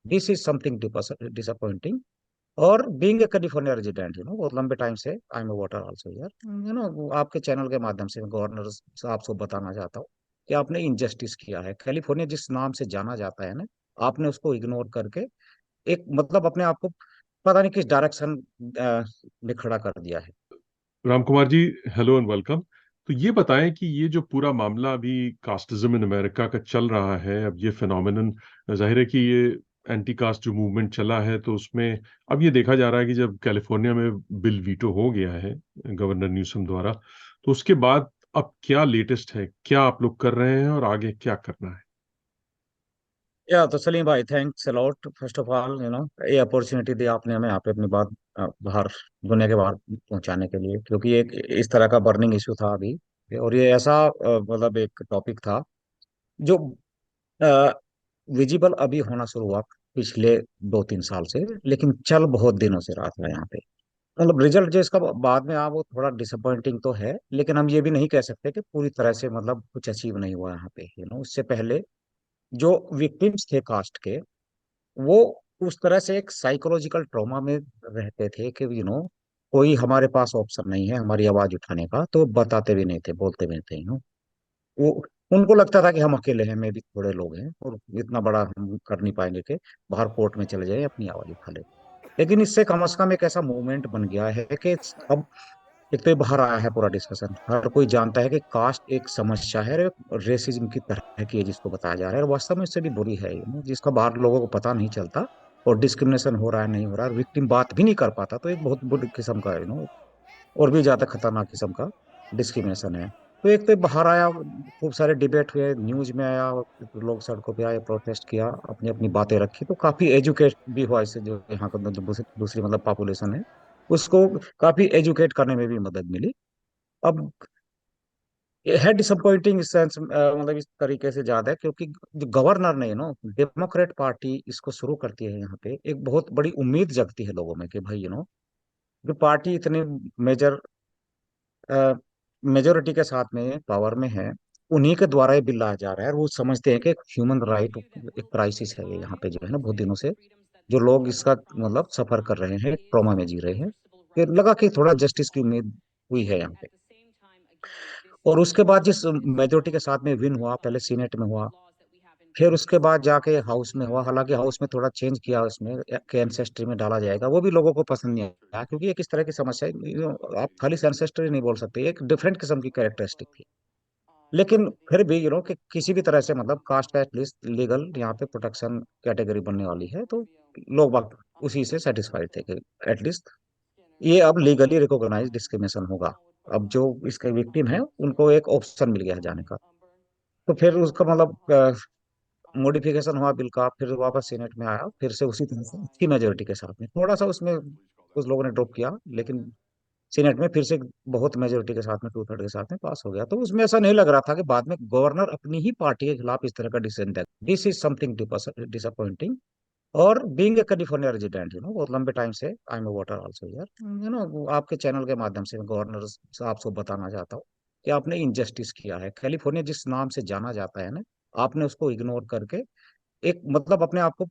This is something disappointing. और being a California resident, बहुत लंबे टाइम से I am a voter also यार, आपके चैनल के माध्यम से मैं गवर्नर साहब को बताना चाहता हूँ कि आपने इनजस्टिस किया है। कैलिफोर्निया जिस नाम से जाना जाता है ना, आपने उसको इग्नोर करके एक मतलब अपने आप को पता नहीं किस डायरेक्शन में खड़ा कर दिया है। Ram Kumar ji, hello and welcome. तो ये बताएं कि ये जो पूरा मामला अभी कास्टिज्म इन अमेरिका का चल रहा है, अब ये फिनोमिनन, जाहिर है कि ये एंटी कास्ट जो मूवमेंट चला है, तो उसमें अब ये देखा जा रहा है कि जब कैलिफोर्निया में बिल वीटो हो गया है गवर्नर न्यूसम द्वारा, तो उसके बाद अब क्या लेटेस्ट है, क्या आप लोग कर रहे हैं और आगे क्या करना है? या तो सलीम भाई, thanks a first of all, ये अपॉर्चुनिटी दी आपने हमें यहाँ पे अपनी बात बाहर, दुनिया के बाहर पहुंचाने के लिए, क्योंकि एक इस तरह का बर्निंग इशू था अभी। और ये ऐसा मतलब एक टॉपिक था जो विजिबल अभी होना शुरू हुआ पिछले 2-3 साल से, लेकिन चल बहुत दिनों से रहा था यहाँ पे। मतलब रिजल्ट जो इसका बाद में आया वो थोड़ा डिसअपॉइंटिंग तो है, लेकिन हम ये भी नहीं कह सकते कि पूरी तरह से मतलब कुछ अचीव नहीं हुआ यहाँ पे। उससे पहले जो विक्टिम्स थे कास्ट के, वो उस तरह से एक साइकोलॉजिकल ट्रॉमा में रहते थे कि कोई हमारे पास ऑप्शन नहीं है हमारी आवाज उठाने का, तो बताते भी नहीं थे, बोलते भी नहीं थे। वो उनको लगता था कि हम अकेले हैं, में भी थोड़े लोग हैं और इतना बड़ा हम कर नहीं पाएंगे कि बाहर कोर्ट में चले जाए अपनी आवाज उठा ले। लेकिन इससे कम से कम एक ऐसा मूवमेंट बन गया है कि अब एक तो ये बाहर आया है पूरा डिस्कशन, हर कोई जानता है कि कास्ट एक समस्या है, रेसिज्म की तरह की है जिसको बताया जा रहा है, और वास्तव में इससे भी बुरी है जिसका बाहर लोगों को पता नहीं चलता। और डिस्क्रिमिनेशन हो रहा है, नहीं हो रहा है, विक्टिम बात भी नहीं कर पाता, तो एक बहुत बुरी किस्म का और भी ज्यादा खतरनाक किस्म का डिस्क्रिमिनेशन है। तो एक तो बाहर आया, खूब सारे डिबेट हुए, न्यूज में आया, लोग सड़कों पे आए, प्रोटेस्ट किया, अपनी अपनी बातें रखी, तो काफी एजुकेट भी हुआ इससे, जो यहाँ का जो दूसरी मतलब पॉपुलेशन है उसको काफी एजुकेट करने में भी मदद मिली। अब ये है डिसअपॉइंटिंग इस सेंस, मतलब इस तरीके से ज्यादा है क्योंकि जो गवर्नर ने डेमोक्रेट पार्टी इसको शुरू करती है यहाँ पे, एक बहुत बड़ी उम्मीद जगती है लोगों में कि भाई जो पार्टी इतने मेजर मेजोरिटी के साथ में पावर में है, उन्हीं के द्वारा ये बिल लाया जा रहा है, और वो समझते हैं कि एक ह्यूमन राइट, एक क्राइसिस है ये यहाँ पे जो है ना, बहुत दिनों से जो लोग इसका मतलब सफर कर रहे हैं, ट्रॉमा में जी रहे हैं। फिर लगा कि थोड़ा जस्टिस की उम्मीद हुई है यहाँ पे। और उसके बाद जिस मेजोरिटी के साथ में विन हुआ, पहले सीनेट में हुआ, फिर उसके बाद जाके हाउस में हुआ। हालांकि हाउस में थोड़ा चेंज किया, उसमें के एंसेस्ट्री में डाला जाएगा, वो भी लोगों को पसंद नहीं आया, क्योंकि एक इस तरह की समस्या है, आप खाली एंसेस्ट्री नहीं बोल सकते, एक डिफरेंट किस्म की कैरेक्टरिस्टिक थी। लेकिन फिर भी कि किसी भी तरह से मतलब कास्ट का एटलीस्ट लीगल यहाँ पे प्रोटेक्शन कैटेगरी बनने वाली है, तो लोग बाग उसी से सेटिस्फाइड थे कि एटलीस्ट ये अब लीगली रिकॉग्नाइज डिस्क्रिमिनेशन होगा। अब जो इसके विक्टिम है उनको एक ऑप्शन मिल गया है जाने का। तो फिर उसका मतलब मॉडिफिकेशन हुआ बिल का, फिर वापस सीनेट में आया, फिर से उसी तरह से अच्छी मेजोरिटी के साथ में, थोड़ा सा उसमें कुछ लोगों ने ड्रॉप किया, लेकिन सीनेट में फिर से बहुत मेजोरिटी के साथ में, 2/3 के साथ में पास हो गया। तो उसमें ऐसा नहीं लग रहा था कि बाद में गवर्नर अपनी ही पार्टी के खिलाफ इस तरह का डिसीजन देगा। This is something disappointing. और बीइंग ए कैलिफोर्निया रेजिडेंट, बहुत लंबे टाइम से I am a voter also यार, आपके चैनल के माध्यम से मैं गवर्नर साहब को बताना चाहता हूँ कि आपने इनजस्टिस किया है। कैलिफोर्निया जिस नाम से जाना जाता है ना, आपने उसको इग्नोर करके एक मतलब अपने आप को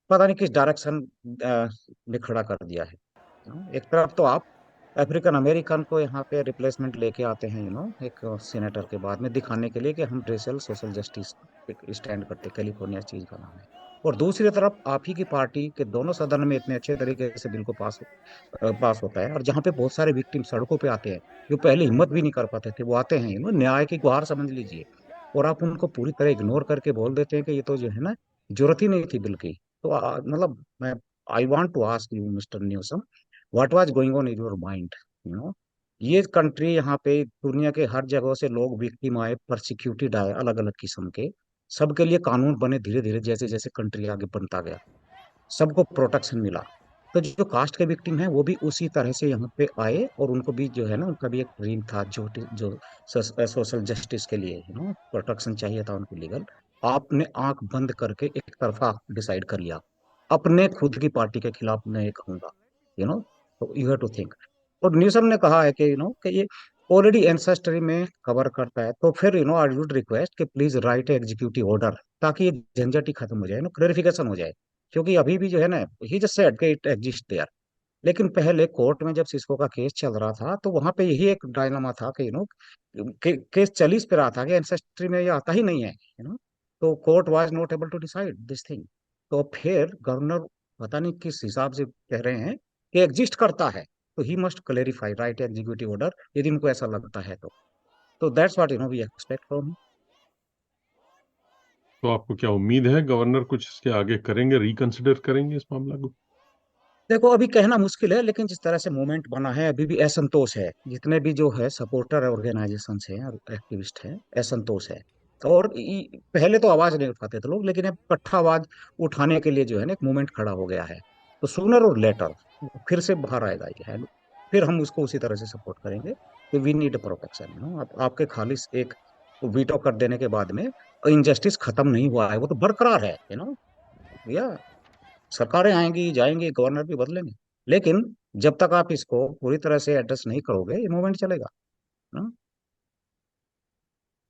पता नहीं किस डायरेक्शन में खड़ा कर दिया है। एक तरफ तो आप अफ्रीकन अमेरिकन को यहाँ पे रिप्लेसमेंट लेके आते हैं, एक सीनेटर के बाद में, दिखाने के लिए कि हम रेशियल सोशल जस्टिस स्टैंड करते हैं, कैलिफोर्निया इस चीज का नाम है। और दूसरी तरफ आप ही की पार्टी के दोनों सदन में इतने अच्छे तरीके से बिल को पास होता है, और जहाँ पे बहुत सारे विक्टिम सड़कों पे आते हैं, जो पहले हिम्मत भी नहीं कर पाते थे, वो आते हैं, न्याय की गुहार समझ लीजिए, और आप उनको पूरी तरह इग्नोर करके बोल देते हैं कि ये तो जो है ना, जरूरत ही नहीं थी बिल की। तो मतलब मैं I want to ask you Mister Newsom, what was going on in your mind. You know ये कंट्री यहाँ पे दुनिया के हर जगह से लोग विक्टिम आए, प्रोसिक्यूटेड आए, अलग अलग किस्म के, सबके लिए कानून बने धीरे धीरे, जैसे जैसे कंट्री आगे बनता गया, सबको प्रोटेक्शन मिला। तो जो कास्ट के विक्टिम है वो भी उसी तरह से यहाँ पे आए, और उनको भी जो है ना, उनका भी एक ड्रीम था जो सोशल जस्टिस के लिए प्रोटेक्शन चाहिए था उनको लीगल। आपने आंख बंद करके एक तरफा डिसाइड कर लिया, अपने खुद की पार्टी के खिलाफ मैं ये कहूंगा। यू नो तो यू हैव टू थिंक। और न्यूसम ने कहा है कि कि ये ऑलरेडी एंसेस्ट्री में कवर करता है, तो फिर आई वुड रिक्वेस्ट कि प्लीज राइट एग्जीक्यूटिव ऑर्डर, ताकि ये झंझट ही खत्म हो जाए, क्लेरिफिकेशन हो जाए। क्योंकि अभी भी जो है ना, ही जस्ट सेड कि इट एग्जिस्ट देयर। लेकिन पहले कोर्ट में जब सिस्को का केस चल रहा था तो वहां पे यही एक डायनामा था कि केस चल इस पे रहा था कि एंसेस्ट्री में ये आता ही नहीं है, तो court was not able to decide this thing. तो फिर गवर्नर पता नहीं किस हिसाब से कह रहे हैं कि एग्जिस्ट करता है, तो ही must clarify right executive order, यदि उनको ऐसा लगता है तो that's what we expect from. तो आपको क्या उम्मीद है गवर्नर कुछ इसके आगे करेंगे, रिकंसिडर करेंगे इस मामला को? देखो अभी कहना मुश्किल है, लेकिन जिस तरह से मूवमेंट बना है अभी भी असंतोष है, जितने भी जो है सपोर्टर ऑर्गेनाइजेशन हैं और एक्टिविस्ट हैं, असंतोष है। और पहले तो आवाज नहीं उठाते थे लोग, लेकिन अब इकट्ठा आवाज उठाने के लिए जो है ना एक मूवमेंट खड़ा हो गया है। तो सूनर और लेटर फिर से बाहर आएगा ये है, फिर हम उसको उसी तरह से सपोर्ट करेंगे कि वी नीड प्रोटेक्शन। आपके खालिस एक वीटो कर देने के बाद में इनजस्टिस खत्म नहीं हुआ है, वो तो बरकरार है, या सरकारें आएंगी जाएंगी, गवर्नर भी बदलेंगे, लेकिन जब तक आप इसको पूरी तरह से एड्रेस नहीं करोगे ये मूवमेंट चलेगा ना।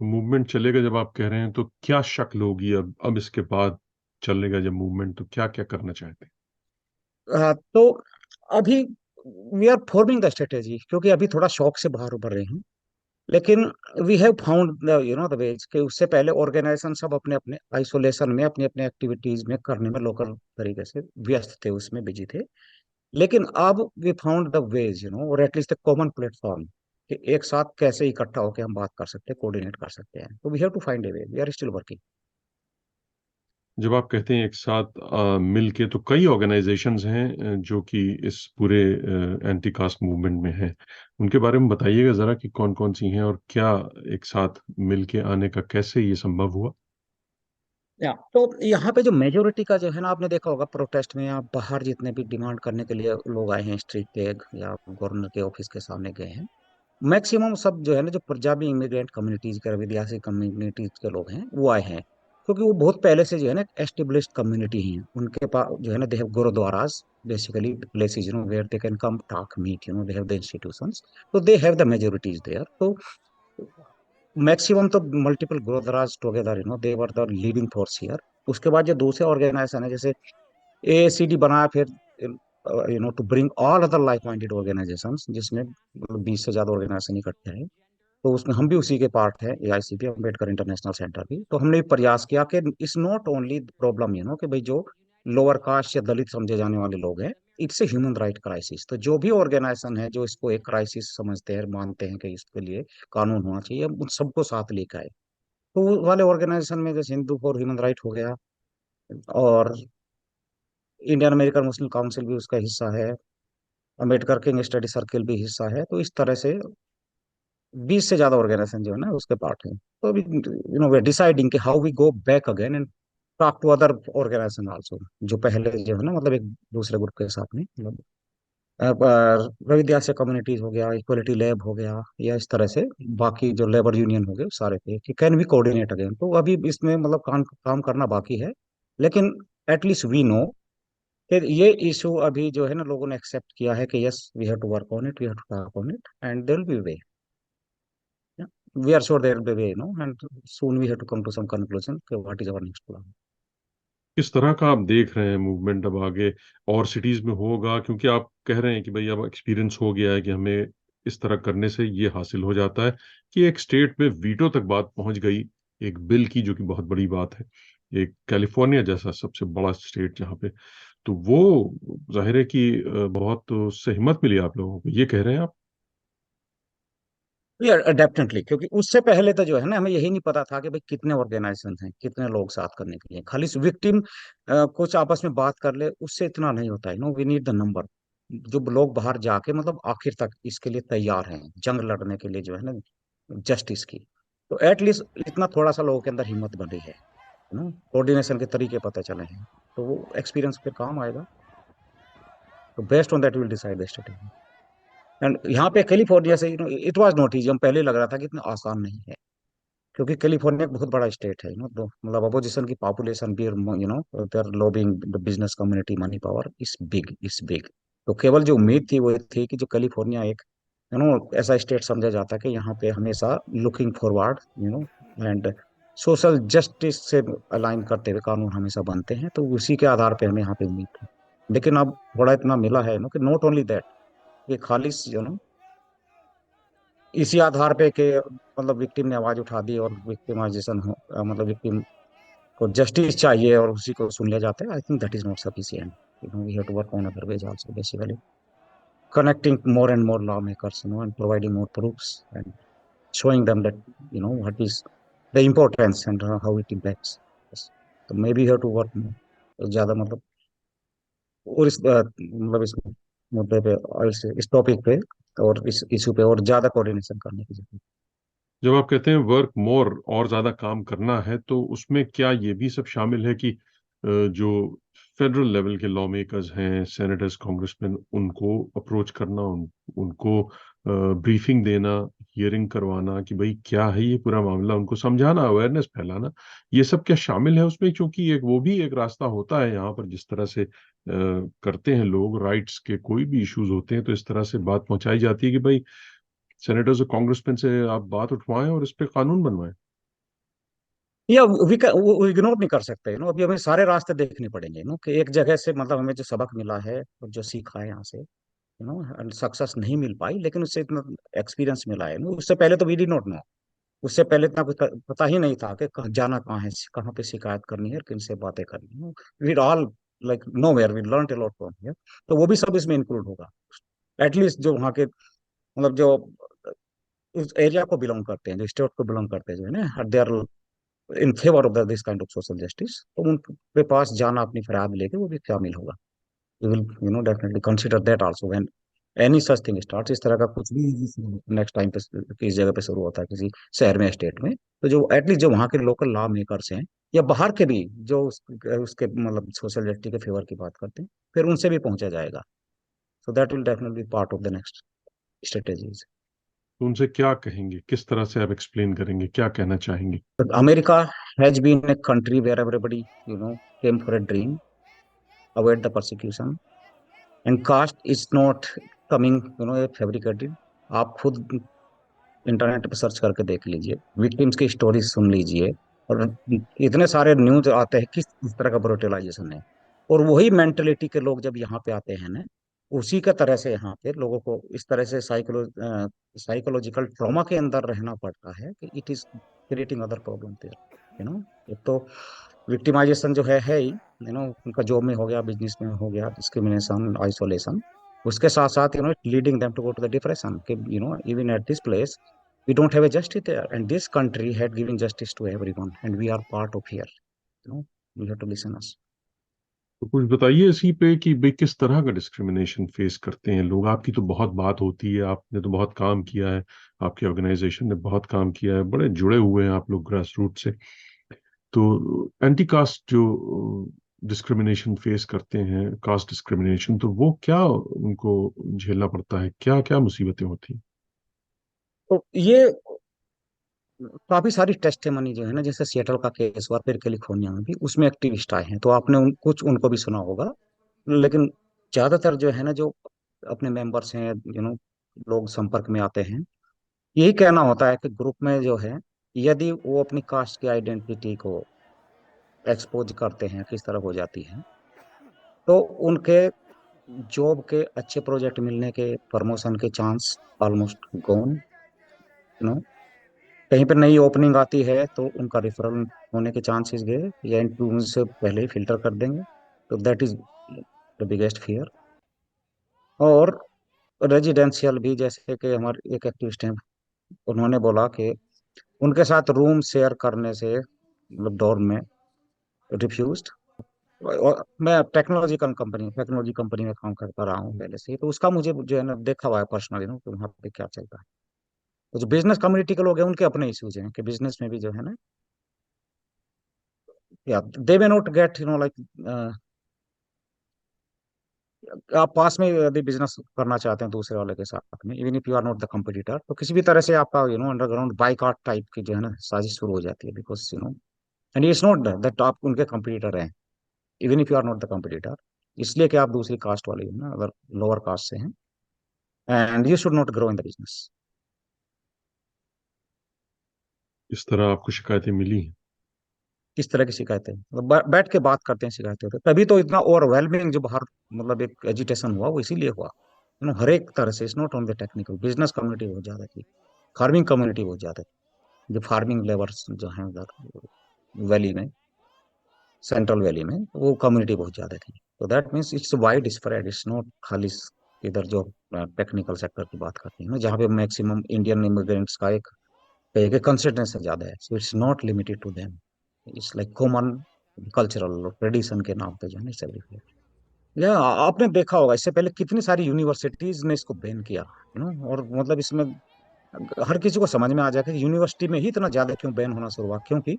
मूवमेंट चलेगा जब आप कह रहे हैं, तो क्या शक्ल होगी अब इसके बाद चलेगा जब मूवमेंट, तो क्या क्या करना चाहते हैं? तो अभी we are forming the strategy, क्योंकि अभी थोड़ा शौक से बाहर उभर रहे हैं। लेकिन we have found the ways कि उससे पहले ऑर्गेनाइजेशन सब अपने अपने आइसोलेशन में अपनी अपने एक्टिविटीज में करने में लोकल तरीके से व्यस्त थे, उसमें बिजी थे। लेकिन अब वी फाउंड द वेज, और एटलीस्ट द कॉमन प्लेटफॉर्म, कि एक साथ कैसे इकट्ठा होकर हम बात कर सकते हैं, कोऑर्डिनेट कर सकते हैं। तो we have to find a way, we are still working. जब आप कहते हैं एक साथ मिल के, तो कई ऑर्गेनाइजेशंस हैं जो कि इस पूरे एंटी कास्ट मूवमेंट में हैं। उनके बारे में बताइएगा जरा कि कौन कौन सी हैं और क्या एक साथ मिल के आने का कैसे ये संभव हुआ। या तो यहाँ पे जो मेजोरिटी का जो है ना, आपने देखा होगा प्रोटेस्ट में या बाहर जितने भी डिमांड करने के लिए लोग आए हैं स्ट्रीट पे या गवर्नर के ऑफिस के सामने गए हैं, मैक्सिमम सब जो है ना, जो पंजाबी इमिग्रेंट कम्युनिटीज के, विदेशी कम्युनिटीज के लोग हैं वो आए हैं। क्योंकि वो बहुत पहले से जो है ना एस्टेब्लिश्ड कम्युनिटी ही है, उनके पास जो है ना they have gurdwaras, basically places where they can come talk meet, they have the institutions, तो they have the majorities there. तो मैक्सिमम तो multiple gurdwaras together, they were the leading force here. उसके बाद जो दूसरे ऑर्गेनाइजेशन है जैसे एएसीडी बनाया, फिर to bring all other like minded organisations, जिसमें 20 से ज्यादा ऑर्गेनाइजेशन इकट्ठे हैं। तो उसमें हम भी उसी के पार्ट है, एआईसीपी अम्बेडकर इंटरनेशनल सेंटर भी। तो हमने भी प्रयास किया कि इट्स नॉट ओनली प्रॉब्लम कि भाई जो लोअर कास्ट या दलित समझे जाने वाले लोग हैं, it's a human right crisis. तो जो भी ऑर्गेनाइजेशन है जो इसको एक क्राइसिस समझते हैं, मानते हैं कि इसके लिए कानून होना चाहिए, उन सबको साथ लेकर आए। तो वो वाले ऑर्गेनाइजेशन में जैसे हिंदू फॉर ह्यूमन राइट हो गया, और इंडियन अमेरिकन मुस्लिम काउंसिल भी उसका हिस्सा है, अम्बेडकर किंग स्टडी सर्किल भी हिस्सा है। तो इस तरह से 20 से ज्यादा ऑर्गेनाइजेशन जो है ना उसके पार्ट है। तो अभी वे डिसाइडिंग कि how we go back again and talk to other organisation also, जो पहले जो है ना मतलब एक दूसरे ग्रुप के साथ में, मतलब रविदास कम्युनिटीज हो गया, इक्वलिटी लैब हो गया, या इस तरह से बाकी जो लेबर यूनियन हो गए सारे थे कि कैन वी कोऑर्डिनेट अगेन। तो अभी इसमें मतलब काम काम करना बाकी है, लेकिन एटलीस्ट वी नो कि ये इशू अभी जो है ना लोगों ने एक्सेप्ट किया है कि yes we have to work on it, we have to talk on it, and there will be way. We are sure there will be a way, and soon we have to come to some conclusion. Okay, what is our next plan? किस तरह का आप देख रहे हैं movement अब आगे, और सिटीज में होगा? क्योंकि आप कह रहे हैं कि भाई अब एक्सपीरियंस हो गया है कि हमें इस तरह करने से ये हासिल हो जाता है कि एक स्टेट में वीटो तक बात पहुंच गई एक बिल की, जो कि बहुत बड़ी बात है। एक कैलिफोर्निया जैसा सबसे बड़ा स्टेट जहाँ पे, तो वो जाहिर है कि बहुत उससे हिम्मत मिली आप लोगों को, ये कह रहे हैं आप? यार डेफिनेटली, क्योंकि उससे पहले तो जो है ना हमें यही नहीं पता था कि भाई कितने ऑर्गेनाइजेशन हैं, कितने लोग साथ करने के लिए। खाली विक्टिम कुछ आपस में बात कर ले उससे इतना नहीं होता है, वी नीड द नंबर, जो लोग बाहर जाके मतलब आखिर तक इसके लिए तैयार हैं जंग लड़ने के लिए जो है ना जस्टिस की। तो एटलीस्ट इतना थोड़ा सा लोगों के अंदर हिम्मत बनी है ना, कोऑर्डिनेशन के तरीके पता चले हैं, तो वो एक्सपीरियंस फिर काम आएगा। तो based on that will decide the strategy. And यहाँ पे कैलिफोर्निया से इट वाज नॉट इजी, हम पहले लग रहा था कि इतना आसान नहीं है, क्योंकि कैलिफोर्निया एक बहुत बड़ा स्टेट है, तो मतलब अपोजिशन की पॉपुलेशन भी, they are lobbying the business community, money power is big. तो केवल जो उम्मीद थी वो थी कि जो कैलिफोर्निया एक ऐसा स्टेट समझा जाता है कि यहाँ पे हमेशा looking forward, and social justice से अलाइन करते हुए कानून हमेशा बनते हैं, तो उसी के आधार पे हमें यहाँ पे उम्मीद थी। लेकिन अब थोड़ा इतना मिला है कि नॉट ओनली दैट, ये खाली इसी आधार पे कि मतलब विक्टिम ने आवाज उठा दी और विक्टिमाइजेशन हो, मतलब विक्टिम को जस्टिस चाहिए और उसी को सुन लिया जाता है। I think that is not sufficient, we have to work on other ways also, basically connecting more and more lawmakers, and providing more proofs and showing them that what is the importance and how it impacts. Yes. तो maybe you have to work more, तो ज्यादा मतलब, और मतलब इस मुद्दे पे और इस टॉपिक पे और इस इशू पे और ज्यादा कोऑर्डिनेशन करने की जरूरत जब आप कहते हैं वर्क मोर और ज्यादा काम करना है, तो उसमें क्या ये भी सब शामिल है कि जो फेडरल लेवल के लॉ मेकर्स हैं, सेनेटर्स, कांग्रेसमैन, उनको अप्रोच करना, उनको ब्रीफिंग देना, हियरिंग करवाना कि भाई क्या है ये पूरा मामला, उनको समझाना, अवेयरनेस फैलाना, ये सब क्या शामिल है उसमें? क्योंकि एक वो भी एक रास्ता होता है यहाँ पर, जिस तरह से करते हैं लोग, राइट्स के कोई भी इश्यूज होते हैं तो इस तरह से बात पहुंचाई जाती है कि भाई सेनेटर्स और कांग्रेसमैन से आप बात उठवाएं और इस पे कानून बनवाएं। है। या वो इग्नोर नहीं कर सकते, अभी हमें सारे रास्ते देखने पड़ेंगे, कि एक जगह से मतलब हमें जो सबक मिला है और जो सीखा है यहाँ से, सक्सेस नहीं मिल पाई, लेकिन उससे इतना एक्सपीरियंस मिला है, उससे पहले तो वी डिड नॉट नो। उससे पहले इतना कुछ पता ही नहीं था कि जाना कहाँ है, कहाँ पे शिकायत करनी है, किन से बातें करनी है। We all like know where we learn a lot from here. तो वो भी सब इसमें इंक्लूड होगा, एटलीस्ट जो वहाँ के मतलब जो उस एरिया को बिलोंग करते हैं, जो स्टेट को बिलोंग करते हैं, जो है ना, they are in favour of this kind of social justice, तो उनके पास जाना अपनी फरियाद लेके वो भी शामिल होगा। We will definitely consider that also when any such thing start. इस तरह का कुछ भी नेक्स्ट टाइम पे किस जगह पे शुरू होता है, किसी शहर में, स्टेट में, तो जो एटलीस्ट जो वहाँ के लोकल लॉ मेकर्स हैं या बाहर के भी जो उसके मतलब सोशल जस्टिस के फेवर की बात करते हैं, फिर उनसे भी पहुंचा जाएगा। So that will definitely part of the next strategies. तो उनसे क्या कहेंगे, किस तरह से आप एक्सप्लेन करेंगे, क्या कहना चाहेंगे? America has been a country where everybody came for a dream, avoid the persecution, and caste is not coming a fabricated। आप खुद इंटरनेट पे सर्च करके देख लीजिए, विक्टिम्स की स्टोरी सुन लीजिए, और इतने सारे न्यूज आते हैं किस इस तरह का ब्रुटलाइजेशन है। और वही मेंटेलिटी के लोग जब यहाँ पे आते हैं ना, उसी का तरह से यहाँ पे लोगों को इस तरह से साइकोलॉजिकल ट्रॉमा के अंदर रहना पड़ता है कि it is creating other problem there. एक तो विक्टिमाइजेशन जो है ही, उनका जॉब में हो गया, बिजनेस में हो गया, डिस्क्रिमिनेशन, आइसोलेशन। उसके साथ साथ leading them to go to the depression, कि even at this place we don't have a justice there, and this country had given justice to everyone, and we are part of here, you have to listen us। तो कुछ बताइए इसी पे कि भाई किस तरह का डिस्क्रिमिनेशन फेस करते हैं लोग। आपकी तो बहुत बात होती है, आपने तो बहुत काम किया है, आपकी ऑर्गेनाइजेशन ने बहुत काम किया है, बड़े जुड़े हुए हैं आप लोग ग्रास रूट से। तो एंटी कास्ट जो डिस्क्रिमिनेशन फेस करते हैं, कास्ट डिस्क्रिमिनेशन, तो वो क्या उनको झेलना पड़ता है, क्या क्या मुसीबतें होती हैं? तो ये काफी सारी टेस्टिमनी जो है ना, जैसे सिएटल का केस हुआ, फिर कैलिफोर्निया में भी उसमें एक्टिविस्ट आए हैं, तो आपने कुछ उनको भी सुना होगा। लेकिन ज्यादातर जो है ना, जो अपने मेंबर्स हैं, लोग संपर्क में आते हैं, यही कहना होता है कि ग्रुप में जो है, यदि वो अपनी कास्ट की आइडेंटिटी को एक्सपोज करते हैं, किस तरह हो जाती है, तो उनके जॉब के अच्छे प्रोजेक्ट मिलने के, प्रमोशन के चांस ऑलमोस्ट गॉन। नो, कहीं पर नई ओपनिंग आती है तो उनका रिफरल होने के चांसेस गए, या इंटरव्यू से पहले ही फिल्टर कर देंगे। तो that is the biggest fear. और रेजिडेंशियल भी, जैसे कि हमारे एक एक्टिविस्ट हैं, उन्होंने बोला कि उनके साथ रूम शेयर करने से मतलब डॉर्म में रिफ्यूज्ड। और मैं टेक्नोलॉजी कंपनी में काम करता रहा हूँ पहले से ही, तो उसका मुझे जो है ना देखा हुआ है पर्सनली ना, कि वहाँ पे क्या चलता है। तो जो बिजनेस कम्युनिटी के लोग हैं, उनके अपने इश्यूज हैं कि बिजनेस में भी जो है ना, या दे मे नॉट गेट लाइक, आप पास में यदि बिजनेस करना चाहते हैं दूसरे वाले के साथ में, even if you are not the competitor, तो किसी भी तरह से आपका अंडरग्राउंड बाइकआउट टाइप की जो है ना साजिश शुरू हो जाती है, because and it's not that आप उनके कंपटीटर हैं, even if you are not the competitor, इसलिए कि आप दूसरी कास्ट वाले हैं ना, अगर लोअर कास्ट से हैं, and you should not grow in the business. इस तरह आपको शिकायतें मिली हैं? किस तरह की शिकायतें, मतलब बैठ के बात करते हैं शिकायतें, तो तभी तो इतना ओवरवेलमिंग जो बाहर मतलब एक एजिटेशन हुआ वो इसीलिए हुआ। हर एक तरह से, it's not only technical, business community बहुत ज्यादा थी, फार्मिंग कम्युनिटी बहुत ज्यादा थी, जो फार्मिंग लेबर्स जो हैं उधर वैली में, सेंट्रल वैली में, वो कम्युनिटी बहुत ज्यादा थी। तो that means it's wide spread, it's not खाली इधर जो टेक्निकल सेक्टर की बात करते हैं ना, जहाँ पे मैक्सिमम इंडियन इमिग्रेंट्स का एक कंसिस्टेंस ज्यादा है, so it's not limited to them, it's like common cultural tradition के नाम पे जो है ना सेलिब्रेट। या आपने देखा होगा इससे पहले कितनी सारी यूनिवर्सिटीज ने इसको बैन किया, और मतलब इसमें हर किसी को समझ में आ जाएगा कि यूनिवर्सिटी में ही इतना ज्यादा क्यों बैन होना शुरू हुआ, क्योंकि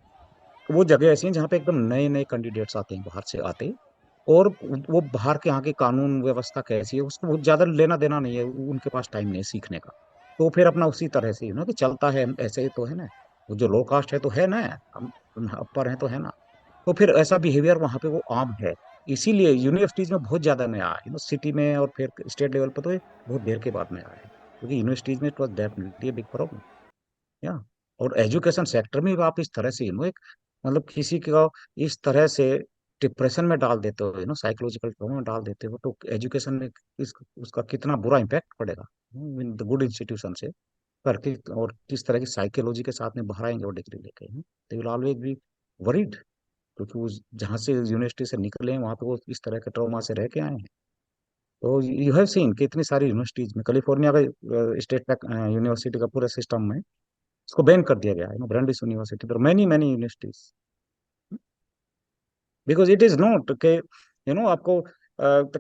वो जगह ऐसी है जहाँ पे एकदम नए नए कैंडिडेट्स आते हैं बाहर से आते, और वो बाहर के यहाँ की कानून व्यवस्था कैसी है उसको बहुत ज्यादा लेना देना नहीं है, उनके पास टाइम नहीं है सीखने का। तो फिर अपना उसी तरह से कि चलता है ऐसे ही तो है ना, वो जो लो कास्ट है तो है ना, हम अपर है तो है ना, तो फिर ऐसा बिहेवियर वहां पे वो आम है। इसीलिए यूनिवर्सिटीज में बहुत ज्यादा नया है, सिटी में और फिर स्टेट लेवल पर तो ये बहुत देर के बाद में आया है, क्योंकि यूनिवर्सिटीज में it was definitely big problem. या और एजुकेशन सेक्टर में भी आप इस तरह से एक मतलब किसी को इस तरह से डिप्रेशन में डाल देते हो, साइकोलॉजिकल ट्रॉमा में डाल देते हो, तो एजुकेशन में उसका कितना बुरा इम्पैक्ट पड़ेगा इन द गुड इंस्टीट्यूशन से करके, और किस तरह की साइकोलॉजी के साथ में बाहर आएंगे वो डिग्री लेके, they will always be worried, क्योंकि वो जहाँ से यूनिवर्सिटी से निकले हैं वहां पे वो इस तरह के ट्रॉमा से रह के आए हैं। तो यू हैव सीन कि इतनी सारी यूनिवर्सिटीज में, कैलिफोर्निया का स्टेट यूनिवर्सिटी का पूरे सिस्टम में इसको बैन कर दिया गया है, ब्रांडिस यूनिवर्सिटी पर many many universities, because it is not के आपको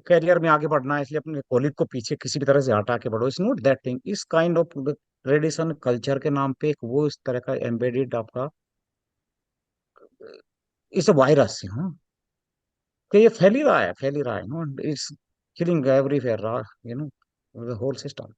करियर में आगे बढ़ना है इसलिए अपने कॉलेज को पीछे किसी भी तरह से हटा के बढ़ो, इट्स नॉट दैट थिंग, इस काइंड ऑफ ट्रेडिशन कल्चर के नाम पे एक वो इस तरह का एम्बेडेड आपका इस वायरस कि ये फैल ही रहा है, फैल ही रहा है, it's killing everywhere, the whole system.